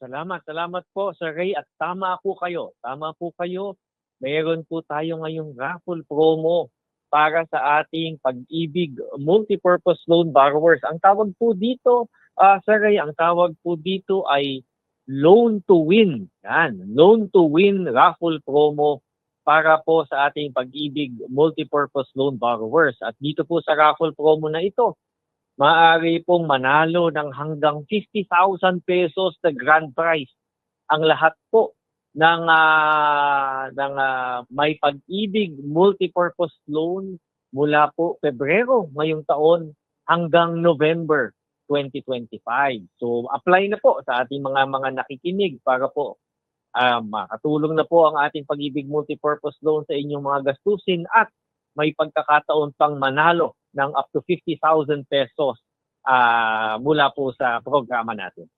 Salamat po Sir Ray at tama po kayo. Tama po kayo. Mayroon po tayo ngayong raffle promo para sa ating Pag-ibig Multipurpose Loan Borrowers. Ang tawag po dito, Sir Ray, ang tawag po dito ay Loan to Win. Yan, Loan to Win raffle promo para po sa ating Pag-ibig Multipurpose Loan Borrowers. At dito po sa raffle promo na ito, maaari pong manalo ng hanggang 50,000 pesos na grand prize. Ang lahat po ng May Pag-ibig Multipurpose Loan mula po Pebrero ngayong taon hanggang November 2025. So apply na po sa ating mga nakikinig para po makatulong na po ang ating Pag-ibig Multipurpose Loan sa inyong mga gastusin at may pagkakataon pang manalo ng up to 50,000 pesos mula po sa programa natin.